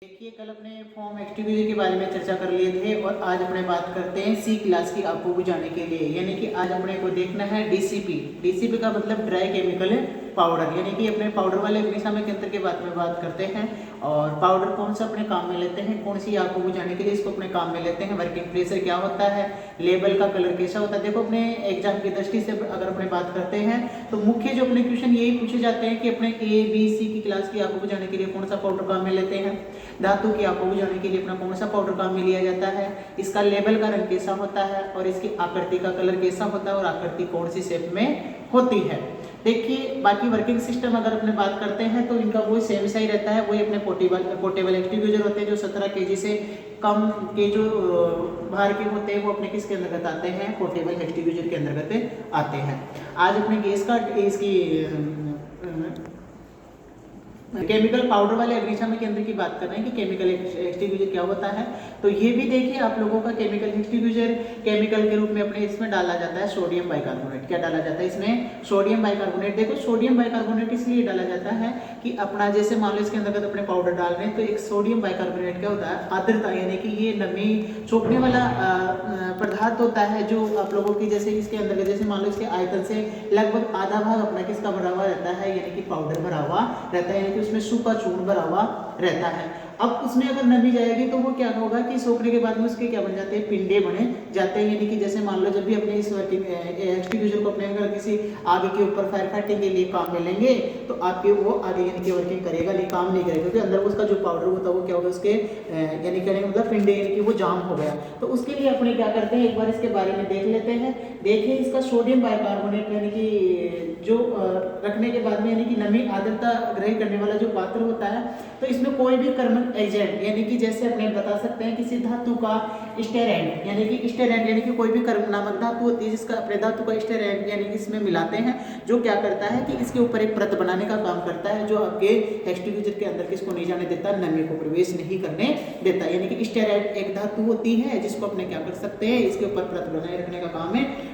देखिए, कल अपने फॉर्म एक्टिविटी के बारे में चर्चा कर लिए थे और आज अपने बात करते हैं सी क्लास की आपको बुझाने के लिए। यानी कि आज अपने को देखना है डीसीपी। डीसीपी का मतलब ड्राई केमिकल पाउडर, यानी कि अपने पाउडर वाले अग्निशामक यंत्र के बारे में बात करते हैं। और पाउडर कौन सा अपने काम में लेते हैं, कौन सी आग को बुझाने के लिए इसको अपने काम में लेते हैं, वर्किंग प्रेशर क्या होता है, लेबल का कलर कैसा होता है। देखो, अपने एग्जाम की दृष्टि से अगर अपने बात करते हैं तो मुख्य जो अपने क्वेश्चन यही पूछे जाते हैं कि अपने ए बी सी की क्लास की आग को बुझाने के लिए कौन सा पाउडर काम में लेते हैं, धातु की आग को बुझाने के लिए अपना कौन सा पाउडर काम में लिया जाता है, इसका लेबल का रंग कैसा होता है और इसकी आकृति का कलर कैसा होता है और आकृति कौन सी शेप में होती है। देखिए, बाकी वर्किंग सिस्टम अगर अपने बात करते हैं तो इनका वही सेम सा ही रहता है। वही अपने पोर्टेबल एक्सटिंग्विशर होते हैं जो 17 केजी से कम के जो भार के होते हैं वो अपने किसके अंतर्गत आते हैं, पोर्टेबल एक्सटिंग्विशर के अंतर्गत आते हैं। आज अपने गैस का इसकी केमिकल पाउडर वाले अग्निशामक यंत्र की बात कर रहे हैं कि केमिकल एक्सटिंग्विशर क्या होता है। तो ये भी देखिए आप लोगों का केमिकल एक्सटिंग्विशर केमिकल के रूप में अपने इसमें डाला जाता है सोडियम बाइकार्बोनेट। क्या डाला जाता है इसमें, सोडियम बाइकार्बोनेट। देखो, सोडियम बाइकार्बोनेट इसलिए डाला जाता है कि अपना जैसे मान लो इसके अंतर्गत अपने पाउडर डाल रहे हैं तो एक सोडियम बाइकार्बोनेट क्या होता है, आर्द्रता, यानी कि ये नमी सोखने वाला पदार्थ होता है जो आप लोगों की जैसे इसके अंतर्गत जैसे मान लो इसके आयतन से लगभग आधा भाग अपना किसका भरा हुआ रहता है, यानी कि पाउडर भरा हुआ रहता है, यानी कि उसमें सूखा चूर्ण भरा हुआ रहता है। अब उसमें अगर नमी जाएगी तो वो क्या होगा कि सोखने के बाद में उसके क्या बन जाते हैं, पिंडे बने जाते हैं। यानी कि जैसे मान लो जब भी अपने इस एक्सटिंग्विशर को अपने अगर किसी आगे के ऊपर फायर फाइटिंग के लिए काम में लेंगे तो आपके वो आगे यानी कि वर्किंग करेगा नहीं, काम नहीं करेगा, क्योंकि अंदर उसका जो पाउडर होता है वो क्या होगा, उसके यानी कहने का मतलब पिंडे यानी कि वो जाम हो गया। तो उसके लिए अपने क्या करते हैं, एक बार इसके बारे में देख लेते हैं। देखिए, इसका सोडियम बाइकार्बोनेट यानी कि जो रखने के बाद में यानी कि नमी आर्द्रता ग्रहण करने वाला जो पात्र होता है, तो इसमें कोई भी कर्मक एजेंट यानी कि जैसे अपने बता सकते हैं किसी धातु का स्टेरेंट, यानी कि स्टेरेंट यानी कि कोई भी कर्म नामक धातु होती है जिसका अपने धातु का स्टेरेंट यानी कि इसमें मिलाते हैं, जो क्या करता है कि इसके ऊपर एक परत बनाने का काम करता है, जो आपके एक्सटिंग्विशर के अंदर किसको नहीं जाने देता, नमी को प्रवेश नहीं करने देता। यानी कि स्टेरेंट एक धातु होती है जिसको अपने क्या कर सकते हैं, इसके ऊपर परत बनाए रखने का काम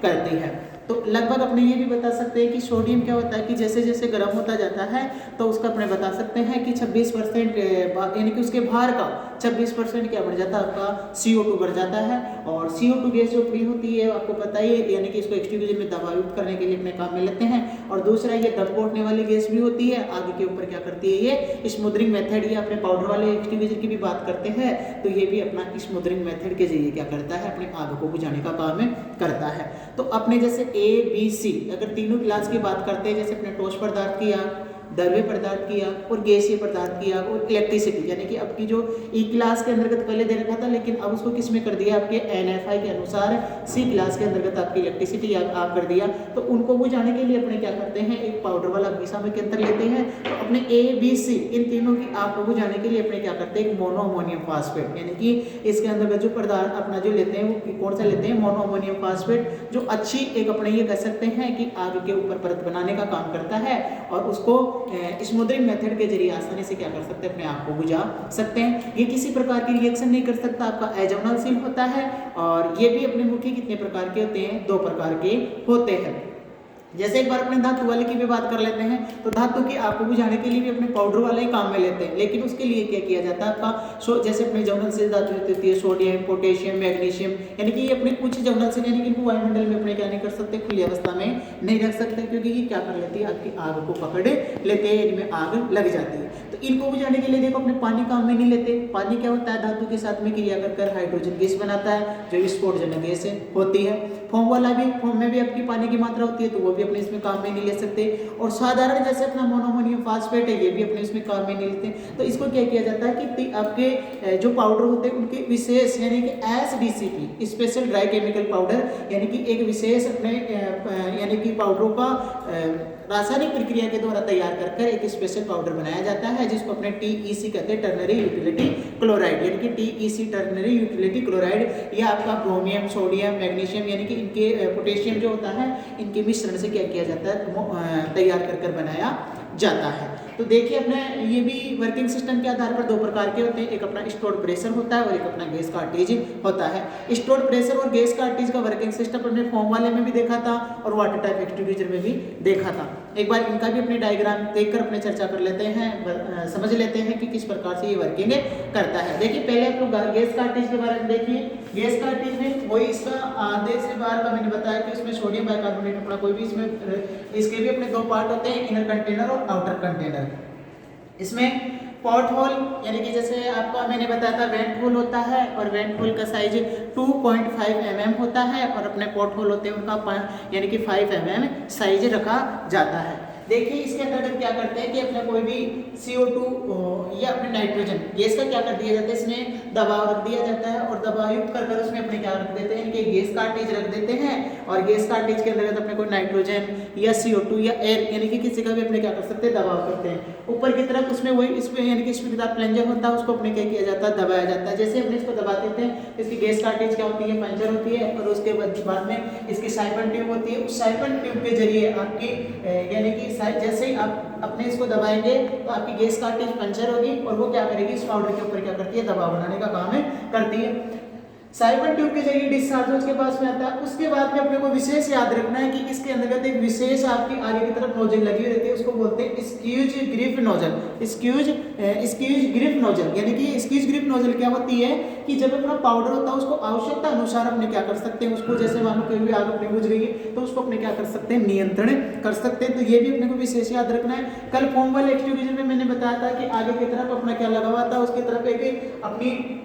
करती है। तो लगभग अपने ये भी बता सकते हैं कि सोडियम क्या होता है कि जैसे जैसे गर्म होता जाता है तो उसका अपने बता सकते हैं कि 26% यानी कि उसके भार का 26% क्या बढ़ जाता है, आपका CO2 बढ़ जाता है। और CO2 गैस जो फ्री होती है आपको पता ही है, यानी कि इसको एक्सटिंग्विशर में दबायुक्त करने के लिए अपने काम में लेते हैं। और दूसरा ये दम घोटने वाली गैस भी होती है, आगे के ऊपर क्या करती है, ये स्मूदरिंग मेथड, ये अपने पाउडर वाले एक्सटिंग्विशर की भी बात करते हैं तो ये भी अपना स्मूदरिंग मेथड के जरिए क्या करता है, अपने आग को बुझाने का काम करता है। तो अपने जैसे A B C अगर तीनों क्लास की बात करते हैं, जैसे अपने ठोस पदार्थ की आग, द्रव्य पदार्थ की आग और गैसीय पदार्थ की आग और इलेक्ट्रिसिटी, यानी कि आपकी जो ई क्लास के अंतर्गत पहले दे रखा था लेकिन अब उसको किस में कर दिया, आपके NFI के अनुसार सी क्लास के अंतर्गत आपकी इलेक्ट्रिसिटी आग कर दिया। तो उनको बुझाने के लिए अपने क्या करते हैं, एक पाउडर वाला अग्निशामक यंत्र लेते हैं। तो अपने A B C इन तीनों की आग को बुझाने के लिए अपने क्या करते हैं, एक मोनो अमोनियम फास्फेट, यानी कि इसके अंतर्गत जो पदार्थ अपना जो लेते हैं वो कौन सा लेते हैं, मोनो अमोनियम फास्फेट, जो अच्छी एक अपने ये कह सकते हैं कि आग के ऊपर परत बनाने का काम करता है और उसको स्मूदरिंग मेथड के जरिए आसानी से क्या कर सकते हैं, अपने आप को बुझा सकते हैं। ये किसी प्रकार की रिएक्शन नहीं कर सकता, आपका अजोनलशील होता है। और ये भी अपने मुख्य कितने प्रकार के होते हैं, 2 प्रकार के होते हैं। जैसे एक बार अपने धातु वाले की भी बात कर लेते हैं, तो धातु की आग को बुझाने के लिए भी अपने पाउडर वाले ही काम में लेते हैं, लेकिन उसके लिए क्या किया जाता है आपका, जैसे अपने जौनलशील धातु होती है सोडियम, पोटेशियम, मैग्नीशियम, यानी कि ये अपने उच्च जौनलशील यानी कि इनको वायुमंडल में अपने क्या नहीं कर सकते, खुली अवस्था में नहीं रख सकते, क्योंकि ये क्या कर लेती है, आपकी आग को पकड़ लेते हैं, इनमें आग लग जाती है। तो इनको बुझाने के लिए देखो अपने पानी काम में नहीं लेते। पानी क्या होता है, धातु के साथ में क्रिया कर हाइड्रोजन गैस बनाता है जो विस्फोटजनक गैस होती है। फोम वाला भी, फोम में भी आपकी पानी की मात्रा होती है तो वो भी अपने इसमें काम में नहीं ले सकते। और साधारण जैसे अपना मोनोअमोनियम फास्फेट है, ये भी अपने इसमें काम में नहीं लेते। तो इसको क्या किया जाता है कि आपके जो पाउडर होते हैं उनके विशेष यानी कि SDCP special dry chemical powder, यानी कि एक विशेष अपने यानी कि पाउडरों का रासायनिक प्रक्रिया के द्वारा तैयार कर एक स्पेशल पाउडर बनाया जाता है जिसको अपने TEC कहते हैं, टर्नरी यूटिलिटी क्लोराइड, यानी कि TEC टर्नरी यूटिलिटी क्लोराइड। यह आपका ब्रोमियम, सोडियम, मैग्नीशियम यानी कि इनके पोटेशियम जो होता है इनके मिश्रण से क्या किया जाता है, तैयार कर बनाया जाता है। तो देखिए अपने ये भी वर्किंग सिस्टम के आधार पर दो प्रकार के होते हैं, एक अपना स्टोर्ड प्रेशर होता है और एक अपना गैस कार्टेज होता है। स्टोर्ड प्रेशर और गैस कार्टेज का वर्किंग सिस्टम अपने फॉर्म वाले में भी देखा था और वाटर टाइप एक्सटिंग्विशर में भी देखा था। एक बार इनका भी अपनी डायग्राम देखकर अपने चर्चा कर लेते हैं, समझ लेते हैं कि किस प्रकार से ये वर्किंग करता है। देखिए पहले आप लोग गैस कार्टेज के बारे में देखिए। गैस कार्टेज में वही इसका आधे से बाहर का मैंने बताया कि इसमें सोडियम बाइकार्बोनेट अपना कोई भी इसमें इसके भी अपने दो पार्ट होते हैं, इनर कंटेनर और आउटर कंटेनर। इसमें पॉट होल यानी कि जैसे आपको मैंने बताया था वेंट होल होता है और वेंट होल का साइज 2.5 mm होता है और अपने पॉट होल होते हैं उनका यानी कि 5 mm साइज रखा जाता है। देखिए इसके अंतर्गत क्या करते हैं कि अपने कोई भी CO2 या अपने नाइट्रोजन गैस का क्या कर दिया जाता है, इसमें दबाव रख दिया जाता है और दबाव युक्त कर उसमें अपने क्या रख देते हैं कि गैस कार्टेज रख देते हैं और गैस कार्टेज के अंतर्गत अपने कोई नाइट्रोजन या CO2 या एयर यानी कि किसी का भी अपने क्या कर सकते हैं दबाव करते हैं ऊपर की तरफ। उसमें वही इसमें यानी कि इसमें प्लंजर होता है, उसको अपने क्या किया जाता है दबाया जाता है। जैसे अपने इसको दबा देते हैं इसकी गैस कार्टेज क्या होती है पंचर होती है और उसके बाद में इसकी साइफन ट्यूब होती है। उस साइफन ट्यूब के जरिए आपकी यानी कि जैसे ही आप अपने इसको दबाएंगे तो आपकी गैस कार्टेज पंचर होगी और वो क्या करेगी इस पाउडर के ऊपर क्या करती है दबाव बनाने का काम करती है। साइफन ट्यूब के जरिए डिस्चार्ज उसके पास में आता है। उसके बाद में अपने को विशेष याद रखना है कि इसके अंतर्गत एक विशेष आपकी आगे की तरफ नोजल लगी हुई रहती है, उसको बोलते हैं स्क्यूज ग्रिप नोजल। स्क्यूज ग्रिप नोजल यानी कि स्क्यूज ग्रिप नोजल क्या होती है कि जब अपना पाउडर होता है उसको आवश्यकता अनुसार अपने क्या कर सकते हैं, उसको जैसे मान लो कहीं भी आग अपनी बुझ गई तो उसको अपने क्या कर सकते हैं नियंत्रण कर सकते हैं। तो ये भी अपने को विशेष याद रखना है। कल फॉर्म वाले एक्सटिंग्विशर में मैंने बताया था कि आगे की तरफ अपना क्या लगा हुआ था, उसकी तरफ एक अपनी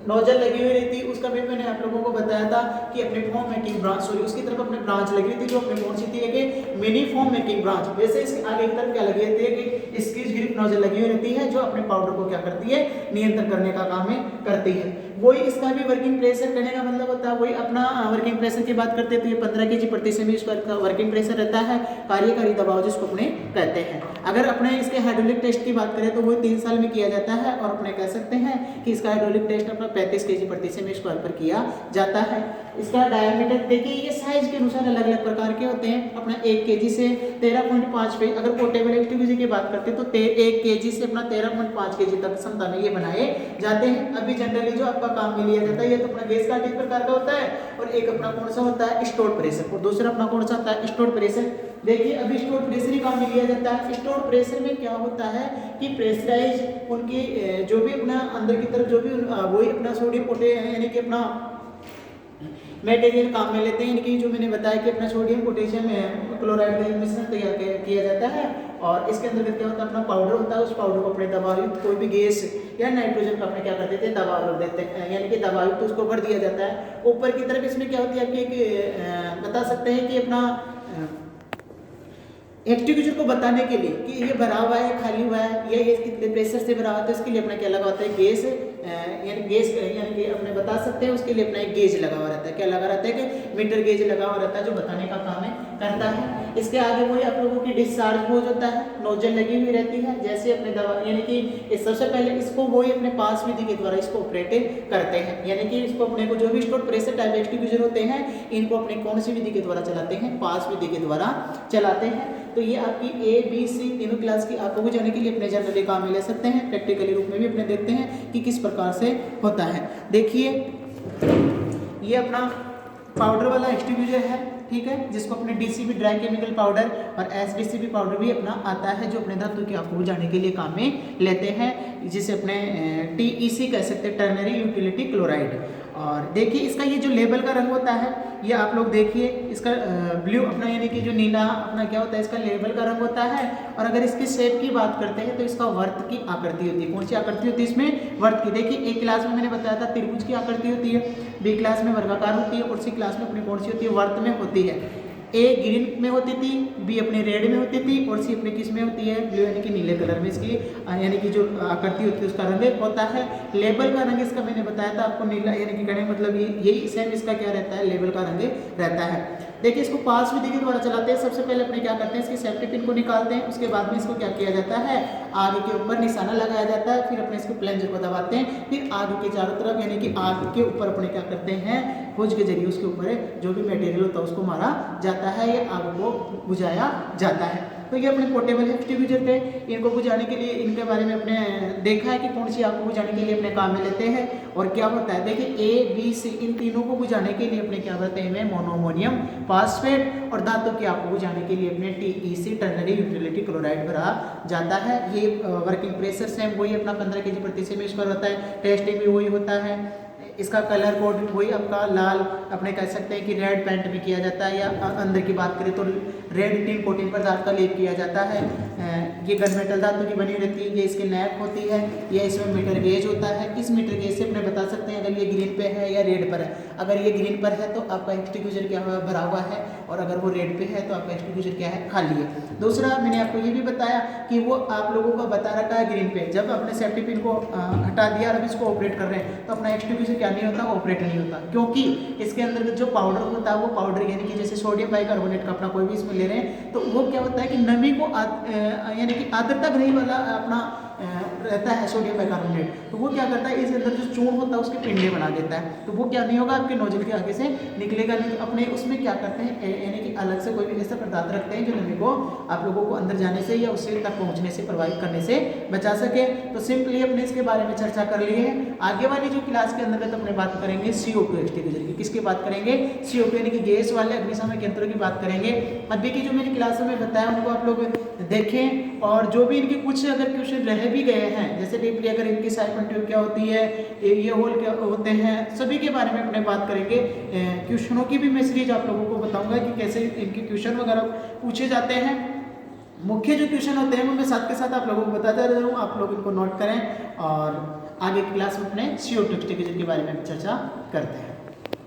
नोजल लगी हुई रहती है। उसका भी मैंने आप लोगों को बताया था कि अपने फॉर्म मेकिंग ब्रांच उसकी तरफ अपने ब्रांच लगी हुई थी जो अपने कौन सी थी कि मिनी फॉर्म मेकिंग ब्रांच। वैसे इसके आगे की तरफ क्या लगी रहती है कि स्क्वीज ग्रिप नोजल लगी हुई रहती है जो अपने पाउडर को क्या करती है नियंत्रण करने का काम करती है। वही इसका भी वर्किंग प्रेशर करने का मतलब होता है, वही अपना वर्किंग प्रेशर की बात करते हैं तो ये 15 kg प्रति सेमी स्क्वायर वर्किंग प्रेशर रहता है, कार्यकारी दबाव जिसको अपने कहते हैं। अगर अपने इसके हाइड्रोलिक टेस्ट की बात करें तो वो 3 साल में किया जाता है और अपने कह सकते हैं कि इसका हाइड्रोलिक टेस्ट अपना 35 kg प्रति सेमी स्क्वायर पर किया जाता है। इसका डायमीटर देखिए ये साइज के अनुसार अलग अलग प्रकार के होते हैं। अपना 1 kg से 13.5 पे अगर पोर्टेबल एक्सटिंग्विशर की बात करते हैं तो 1 kg से अपना 13.5 kg तक क्षमता में ये बनाए जाते हैं। अभी जनरली जो आपका काम में लिया जाता है ये तो अपना गैस कार्टेज प्रकार का होता है और एक अपना कौन सा होता है स्टोर्ड प्रेशर और दूसरा अपना कौन सा होता है स्टोर्ड प्रेशर। देखिए अभी स्टोर्ड प्रेशर ही काम में लिया जाता है। स्टोर्ड प्रेशर में क्या होता है कि प्रेशराइज उनकी जो भी अपना अंदर की तरफ जो भी वही अपना सोडियम पोटेशियम यानी कि अपना मटेरियल काम में लेते हैं। इनकी जो मैंने बताया कि अपना सोडियम पोटेशियम क्लोराइड का मिश्रण तैयार किया जाता है और इसके अंदर क्या होता है अपना पाउडर होता है। उस पाउडर को अपने दबाव युक्त कोई भी गैस या नाइट्रोजन का अपने क्या कर देते हैं दबाव रख देते हैं यानी कि दबाव युक्त उसको भर दिया जाता है। ऊपर की तरफ इसमें क्या होती है आपकी बता सकते हैं कि अपना एक्सटिंग्विशर को बताने के लिए कि ये भरा हुआ है खाली हुआ है या ये कितने प्रेशर से भरा हुआ है, इसके लिए अपना क्या लगा होता है गैस यानी कि अपने बता सकते हैं। उसके लिए अपना एक गेज लगा हुआ रहता है, क्या लगा रहता है कि मीटर गेज लगा हुआ रहता है जो बताने का काम करता है। इसके आगे वही आप लोगों की डिस्चार्ज होज होता है, नोजल लगी हुई रहती है। जैसे अपने दवा यानी कि सबसे पहले इसको वही अपने पास विधि के द्वारा इसको ऑपरेट करते हैं यानी कि इसको अपने को जो भी स्टोर्ड प्रेशर टाइप एक्सटिंग्विशर होते हैं इनको अपने कौन सी विधि के द्वारा चलाते हैं पास विधि के द्वारा चलाते हैं। तो ये आपकी A-B-C तीनों क्लास की आप लोगों जाने के लिए अपने जनरली काम में ले सकते हैं। प्रैक्टिकली रूप में भी अपने देखते हैं कि किस प्रकार से होता है। देखिए ये अपना पाउडर वाला एक्सटिंग्विशर है, ठीक है, जिसको अपने DCP ड्राई केमिकल पाउडर और SDCP पाउडर भी अपना आता है जो अपने धातु की आपको जाने के लिए काम में लेते हैं, जिसे अपने TEC कह सकते हैं, टर्नरी यूटिलिटी क्लोराइड। और देखिए इसका ये जो लेबल का रंग होता है ये आप लोग देखिए इसका ब्लू अपना यानी कि जो नीला अपना क्या होता है इसका लेबल का रंग होता है। और अगर इसकी शेप की बात करते हैं तो इसका वर्त की आकृति होती है। कौन सी आकृति होती है इसमें वर्त की। देखिए A क्लास में मैंने बताया था त्रिभुज की आकृति होती है, B क्लास में वर्गाकार होती है और C क्लास में अपनी कौन सी होती है वर्त में होती है। A ग्रीन में होती थी, B अपने रेड में होती थी और C अपने किस में होती है ब्लू यानी कि नीले कलर में इसकी यानी कि जो आकृति होती है उसका रंग होता है। लेबल का रंग इसका मैंने बताया था आपको नीला यानी कि कहने मतलब यही सेम इसका क्या रहता है लेबल का रंग रहता है। देखिए इसको पास विधि के द्वारा चलाते हैं। सबसे पहले अपने क्या करते हैं इसकी सेफ्टी पिन को निकालते हैं, उसके बाद में इसको क्या किया जाता है आग के ऊपर निशाना लगाया जाता है, फिर अपने इसको प्लंजर को दबाते हैं, फिर आग के चारों तरफ यानी कि आग के ऊपर अपने क्या करते हैं खोज के जरिए उसके ऊपर जो भी मटेरियल होता है उसको मारा जाता है या आग को बुझाया जाता है। तो ये अपने पोर्टेबल एक्सटिंग्विशर थे। इनको बुझाने के लिए इनके बारे में अपने देखा है कि कौन सी आग को बुझाने के लिए अपने काम में लेते हैं और क्या होता है। देखिए A, B, C इन तीनों को बुझाने के लिए अपने क्या करते हैं, मोनोअमोनियम फॉस्फेट, और धातु की आग को बुझाने के लिए अपने TEC टर्नरी यूटिलिटी क्लोराइड भरा जाता है। ये वर्किंग प्रेशर सेम वही अपना 15 kg प्रति सेमी स्क्वायर होता है। टेस्टिंग भी वही होता है। इसका कलर कोड वही आपका लाल, अपने कह सकते हैं कि रेड पेंट भी किया जाता है, या अंदर की बात करें तो रेड टिन कोटिंग पदार्थ का लेप किया जाता है। ये गन मेटल धातु की बनी रहती है। ये इसकी नैक होती है, या इसमें मीटर गेज होता है। इस मीटर गेज से अपने बता सकते हैं अगर ये ग्रीन पे है या रेड पर है। अगर ये ग्रीन पर है तो आपका एक्सटिंग्विशर क्या हुआ, भरा हुआ है, और अगर वो रेड पे है तो आपका एक्सटिंग्विशर क्या है, खाली है। दूसरा मैंने आपको ये भी बताया कि वो आप लोगों को बता रखा है ग्रीन पे, जब अपने सेफ्टी पिन को हटा दिया और अब इसको ऑपरेट कर रहे हैं तो अपना एक्सटिंग्विशर क्या नहीं होता, ऑपरेट नहीं होता, क्योंकि इसके अंदर जो पाउडर होता है वो पाउडर यानी कि जैसे सोडियम बाइकार्बोनेट का अपना कोई भी इसमें ले रहे हैं तो वो क्या होता है कि नमी को यानी कि आर्द्रता ग्रही वाला अपना रहता है सोडियम बाइकार्बोनेट, तो वो क्या करता है इसके अंदर जो चूर्ण होता है उसके पिंडे बना देता है, तो वो क्या नहीं होगा, आपके नोजल के आगे से निकलेगा नहीं। तो अपने उसमें क्या करते हैं यानी कि अलग से कोई भी ऐसा पदार्थ रखते हैं जो नमी को आप लोगों को अंदर जाने से या उससे तक पहुंचने से, प्रभावित करने से बचा सके। तो सिंपली अपने इसके बारे में चर्चा कर ली है। आगे वाली जो क्लास के अंदर तो अपने बात करेंगे CO2 एक्सटिंग्विशर की। किसकी बात करेंगे, CO2 यानी कि गैस वाले अग्निशामक यंत्रों की बात करेंगे। अभी की जो मेरी क्लास में बताया उनको आप लोग देखें, और जो भी इनके कुछ अगर क्वेश्चन रह भी गए हैं, जैसे डीपली अगर इनकी साइफन ट्यूब क्या होती है, ये होल क्या होते हैं, सभी के बारे में अपने बात करेंगे। क्वेश्चनों की भी मैं सीरीज आप लोगों को बताऊंगा कि कैसे इनके क्वेश्चन वगैरह पूछे जाते हैं। मुख्य जो क्वेश्चन होते हैं वो मैं साथ के साथ आप लोगों को बताता रहा हूँ, आप लोग इनको नोट करें और आगे क्लास में अपने CO2 एक्सटिंग्विशर के बारे में चर्चा करते हैं।